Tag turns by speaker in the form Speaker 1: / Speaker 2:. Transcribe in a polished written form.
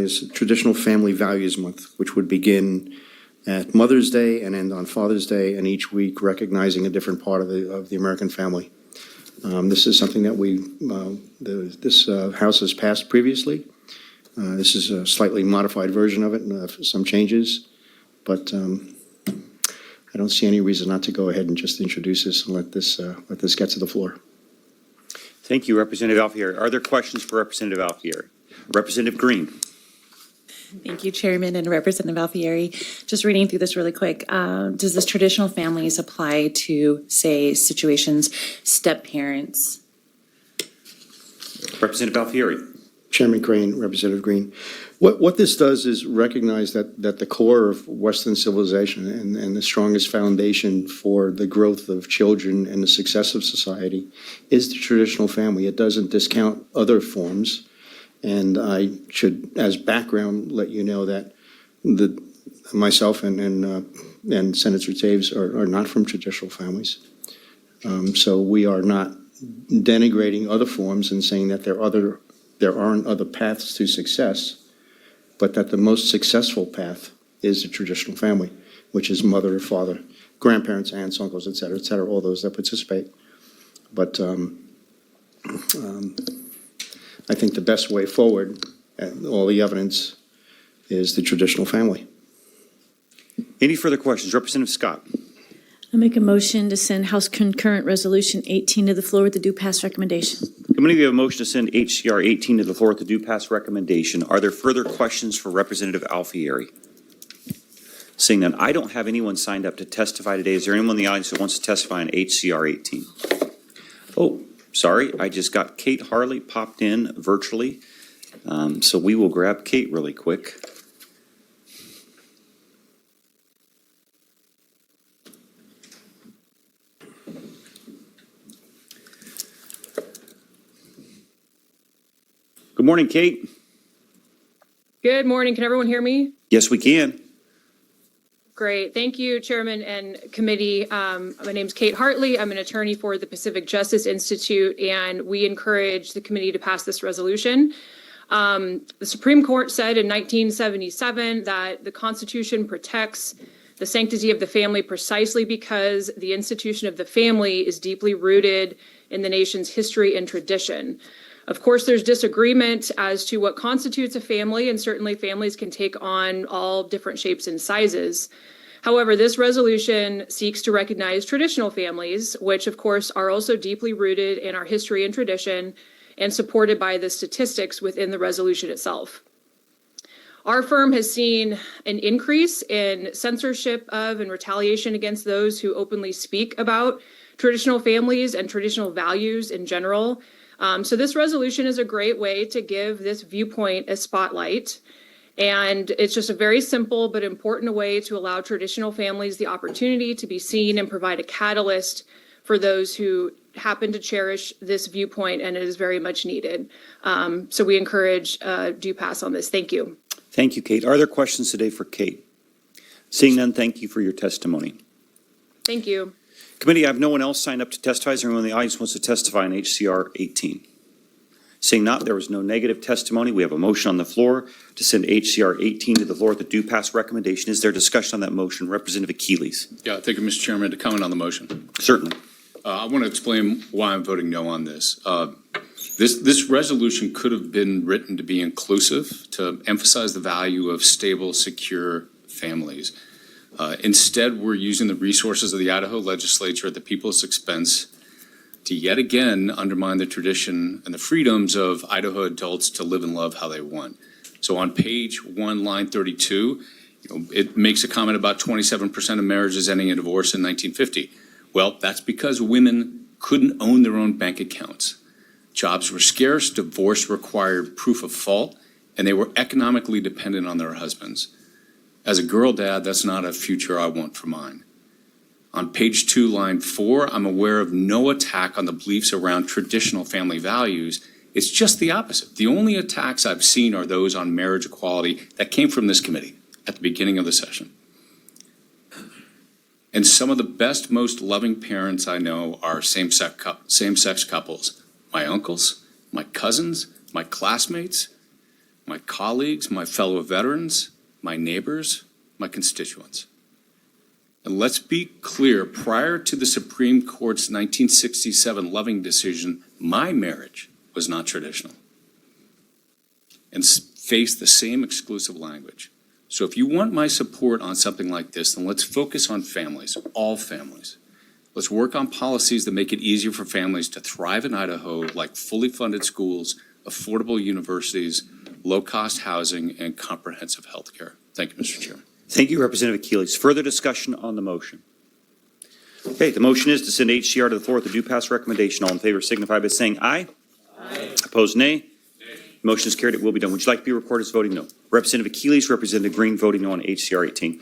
Speaker 1: recognize Traditional Family Values Month, which would begin at Mother's Day and end on Father's Day, and each week recognizing a different part of the American family. This is something that this House has passed previously. This is a slightly modified version of it, some changes, but I don't see any reason not to go ahead and just introduce this and let this get to the floor.
Speaker 2: Thank you, Representative Alfieri. Are there questions for Representative Alfieri? Representative Green.
Speaker 3: Thank you, Chairman and Representative Alfieri. Just reading through this really quick. Does this traditional families apply to, say, situations, step-parents?
Speaker 2: Representative Alfieri.
Speaker 1: Chairman Crane, Representative Green. What this does is recognize that the core of Western civilization and the strongest foundation for the growth of children and the success of society is the traditional family. It doesn't discount other forms. And I should, as background, let you know that myself and Senator Taves are not from traditional families. So we are not denigrating other forms and saying that there aren't other paths to success, but that the most successful path is the traditional family, which is mother, father, grandparents, aunts, uncles, et cetera, all those that participate. But I think the best way forward, and all the evidence, is the traditional family.
Speaker 2: Any further questions? Representative Scott.
Speaker 4: I'll make a motion to send House Concurrent Resolution 18 to the floor with the due pass recommendation.
Speaker 2: Committee, we have a motion to send HCR 18 to the floor with the due pass recommendation. Are there further questions for Representative Alfieri? Seeing none, I don't have anyone signed up to testify today. Is there anyone in the audience that wants to testify on HCR 18? Oh, sorry, I just got Kate Hartley popped in virtually. So we will grab Kate really quick. Good morning, Kate.
Speaker 5: Good morning. Can everyone hear me?
Speaker 2: Yes, we can.
Speaker 5: Great. Thank you, Chairman and Committee. My name is Kate Hartley. I'm an attorney for the Pacific Justice Institute, and we encourage the committee to pass this resolution. The Supreme Court said in 1977 that the Constitution protects the sanctity of the family precisely because the institution of the family is deeply rooted in the nation's history and tradition. Of course, there's disagreement as to what constitutes a family, and certainly families can take on all different shapes and sizes. However, this resolution seeks to recognize traditional families, which of course are also deeply rooted in our history and tradition and supported by the statistics within the resolution itself. Our firm has seen an increase in censorship of and retaliation against those who openly speak about traditional families and traditional values in general. So this resolution is a great way to give this viewpoint a spotlight. And it's just a very simple but important way to allow traditional families the opportunity to be seen and provide a catalyst for those who happen to cherish this viewpoint, and it is very much needed. So we encourage due pass on this. Thank you.
Speaker 2: Thank you, Kate. Are there questions today for Kate? Seeing none, thank you for your testimony.
Speaker 5: Thank you.
Speaker 2: Committee, I have no one else signed up to testify. Is there anyone in the audience wants to testify on HCR 18? Seeing not, there was no negative testimony. We have a motion on the floor to send HCR 18 to the floor with the due pass recommendation. Is there discussion on that motion? Representative Achilles.
Speaker 6: Yeah, thank you, Mr. Chairman. To comment on the motion.
Speaker 2: Certainly.
Speaker 6: I want to explain why I'm voting no on this. This resolution could have been written to be inclusive, to emphasize the value of stable, secure families. Instead, we're using the resources of the Idaho legislature at the people's expense to yet again undermine the tradition and the freedoms of Idaho adults to live and love how they want. So on page 1, line 32, it makes a comment about 27% of marriages ending in divorce in 1950. Well, that's because women couldn't own their own bank accounts. Jobs were scarce, divorce required proof of fault, and they were economically dependent on their husbands. As a girl dad, that's not a future I want for mine. On page 2, line 4, I'm aware of no attack on the beliefs around traditional family values. It's just the opposite. The only attacks I've seen are those on marriage equality that came from this committee at the beginning of the session. And some of the best, most loving parents I know are same-sex couples. My uncles, my cousins, my classmates. my colleagues, my fellow veterans, my neighbors, my constituents. And let's be clear, prior to the Supreme Court's 1967 Loving decision, my marriage was not traditional and faced the same exclusive language. So if you want my support on something like this, then let's focus on families, all families. Let's work on policies that make it easier for families to thrive in Idaho, like fully funded schools, affordable universities, low-cost housing, and comprehensive health care. Thank you, Mr. Chairman.
Speaker 2: Thank you, Representative Achilles. Further discussion on the motion? Okay, the motion is to send HCR to the floor with a due pass recommendation. All in favor signify by saying aye. Aye. Opposed, nay. Motion is carried. It will be done. Would you like to be recorded as voting no? Representative Achilles, Representative Green voting no on HCR 18.